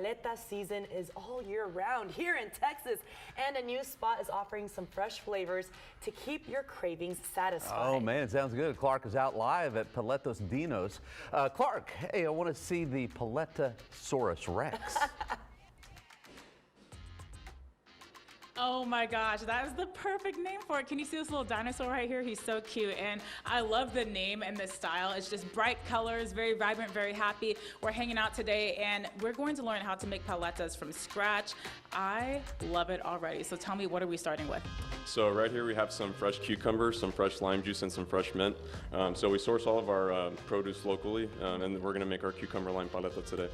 Paleta season is all year round here in Texas, and a new spot is offering some fresh flavors to keep your cravings satisfied. Oh man, it sounds good. Clarke is out live at Paletas Dinos. Clarke, hey, I want to see the Paletasaurus Rex. Oh my gosh, that is the perfect name for it. Can you see this little dinosaur right here? He's so cute, and I love the name and the style. It's just bright colors, very vibrant, very happy. We're hanging out today, and we're going to learn how to make paletas from scratch. I love it already. So tell me, what are we starting with? So right here we have some fresh cucumber, some fresh lime juice, and some fresh mint. So we source all of our produce locally, and we're gonna make our cucumber lime paleta today.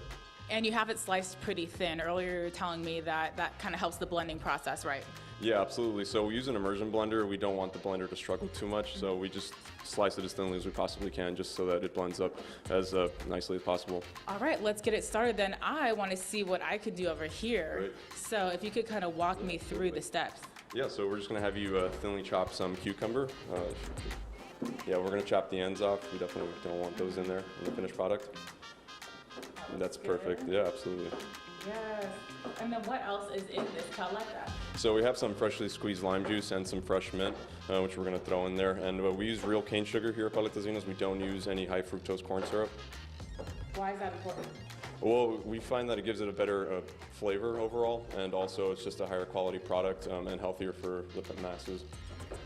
And you have it sliced pretty thin. Earlier you were telling me that that kind of helps the blending process, right? Yeah, absolutely. So we use an immersion blender. We don't want the blender to struggle too much, so we just slice it as thinly as we possibly can, just so that it blends up as nicely as possible. All right, let's get it started then. I want to see what I could do over here. Right. So if you could kind of walk me through the steps. Yeah, so we're just gonna have you thinly chop some cucumber. Yeah, we're gonna chop the ends off. We definitely don't want those in there in the finished product. That's perfect. Yeah, absolutely. Yes. And then what else is in this paleta? So we have some freshly squeezed lime juice and some fresh mint, which we're going to throw in there. And we use real cane sugar here at Paletas Dinos. We don't use any high fructose corn syrup. Why is that important? Well, we find that it gives it a better flavor overall, and also it's just a higher quality product and healthier for the masses.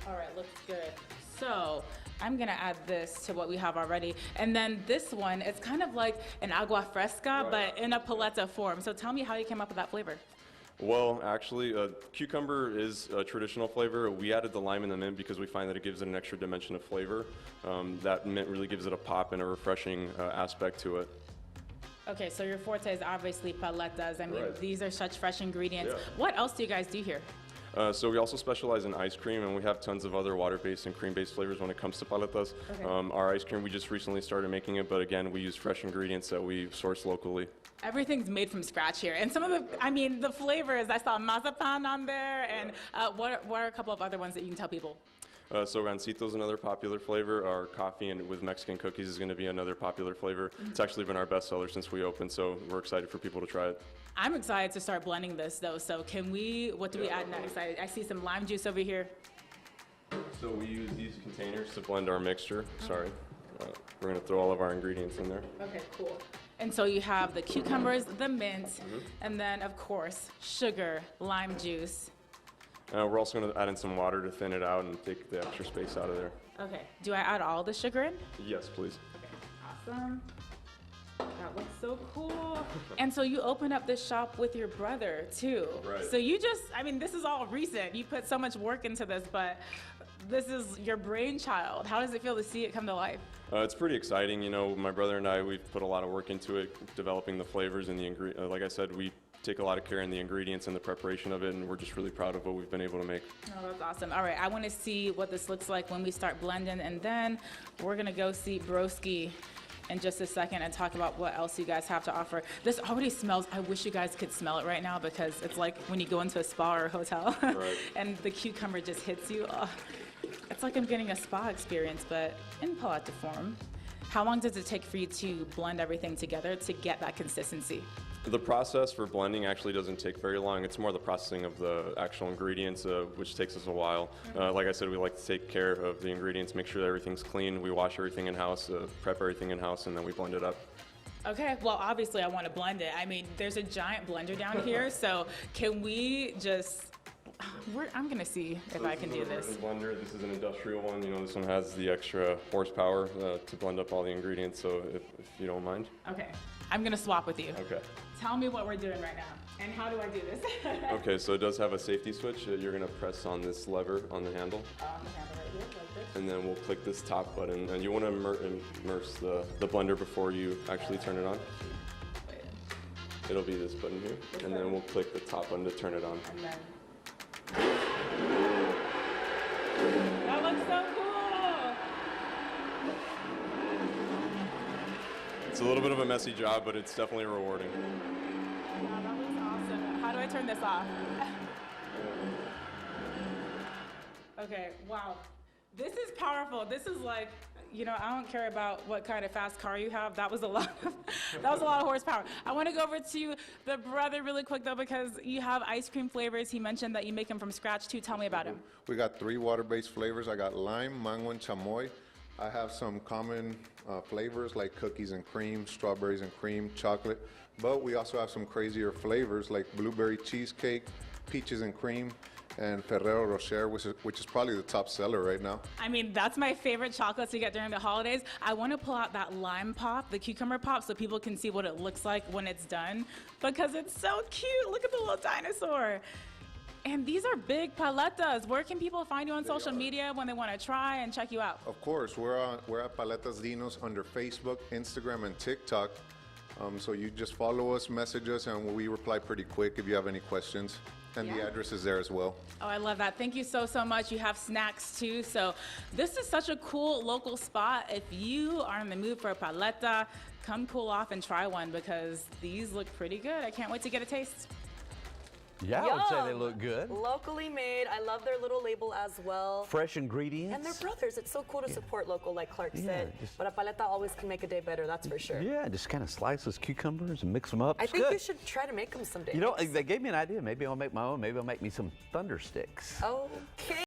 All right, looks good. So I'm gonna add this to what we have already. And then this one, it's kind of like an agua fresca, but in a paleta form. So tell me how you came up with that flavor. Well, actually, cucumber is a traditional flavor. We added the lime and the mint because we find that it gives it an extra dimension of flavor. That mint really gives it a pop and a refreshing aspect to it. Okay, so your forte is obviously paletas. I mean, Right. These are such fresh ingredients. Yeah. What else do you guys do here? So we also specialize in ice cream, and we have tons of other water-based and cream-based flavors when it comes to paletas. Okay. Our ice cream, we just recently started making it, but again, we use fresh ingredients that we source locally. Everything's made from scratch here. And some of the flavors, I saw mazapan on there, and what are a couple of other ones that you can tell people? So Rancito is another popular flavor. Our coffee and with Mexican cookies is going to be another popular flavor. It's actually been our bestseller since we opened, so we're excited for people to try it. I'm excited to start blending this though, so what do we add next? I see some lime juice over here. So we use these containers to blend our mixture. Sorry. We're going to throw all of our ingredients in there. Okay, cool. And so you have the cucumbers, the mint, and then of course, sugar, lime juice. We're also going to add in some water to thin it out and take the extra space out of there. Okay, do I add all the sugar in? Yes, please. Okay, awesome. That looks so cool. And so you opened up this shop with your brother too. Right. So this is all recent. You put so much work into this, but this is your brainchild. How does it feel to see it come to life? It's pretty exciting. You know, my brother and I, we've put a lot of work into it, developing the flavors and the ingredients. Like I said, we take a lot of care in the ingredients and the preparation of it, and we're just really proud of what we've been able to make. Oh, that's awesome. All right, I want to see what this looks like when we start blending, and then we're going to go see Broski in just a second and talk about what else you guys have to offer. This already smells, I wish you guys could smell it right now, because it's like when you go into a spa or a hotel and the cucumber just hits you. Oh, it's like I'm getting a spa experience, but in paleta form. How long does it take for you to blend everything together to get that consistency? The process for blending actually doesn't take very long. It's more the processing of the actual ingredients, which takes us a while. Like I said, we like to take care of the ingredients, make sure that everything's clean. We wash everything in-house, prep everything in-house, and then we blend it up. Okay, well, obviously I want to blend it. I mean, there's a giant blender down here, so can we just... I'm going to see if I can do this. This is a blender. This is an industrial one. You know, this one has the extra horsepower to blend up all the ingredients, so if you don't mind. Okay, I'm going to swap with you. Okay. Tell me what we're doing right now, and how do I do this? Okay, so it does have a safety switch. You're going to press on this lever on the handle. On the handle right here, like this. And then we'll click this top button. And you want to immerse the blender before you actually turn it on. It'll be this button here. And then we'll click the top button to turn it on. And then... That looks so cool! It's a little bit of a messy job, but it's definitely rewarding. Wow, that looks awesome. How do I turn this off? Okay, wow. This is powerful. This is like you know, I don't care about what kind of fast car you have. That was a lot of, that was a lot of horsepower. I want to go over to the brother really quick though, because you have ice cream flavors. He mentioned that you make them from scratch too. Tell me about him. We got 3 water-based flavors. I got lime, mango, and chamoy. I have some common flavors like cookies and cream, strawberries and cream, chocolate. But we also have some crazier flavors like blueberry cheesecake, peaches and cream, and Ferrero Rocher, which is probably the top seller right now. I mean, that's my favorite chocolate to get during the holidays. I want to pull out that lime pop, the cucumber pop, so people can see what it looks like when it's done, because it's so cute. Look at the little dinosaur. And these are big paletas. Where can people find you on social media when they want to try and check you out? Of course, we're at Paletas Dinos under Facebook, Instagram, and TikTok. So you just follow us, message us, and we reply pretty quick if you have any questions. And the address is there as well. Oh, I love that. Thank you so, so much. You have snacks too. So this is such a cool local spot. If you are in the mood for a paleta, come cool off and try one because these look pretty good. I can't wait to get a taste. Yeah, I would say they Yum. look good. Locally made. I love their little label as well. Fresh ingredients. And they're brothers. It's so cool to support local, like Clarke said. just- But a paleta always can make a day better, that's for sure. Yeah, just kind of slice those cucumbers and mix them up. I It's think good. you should try to make them someday. You know, they gave me an idea. Maybe I'll make my own. Maybe I'll make me some thunder sticks. Okay.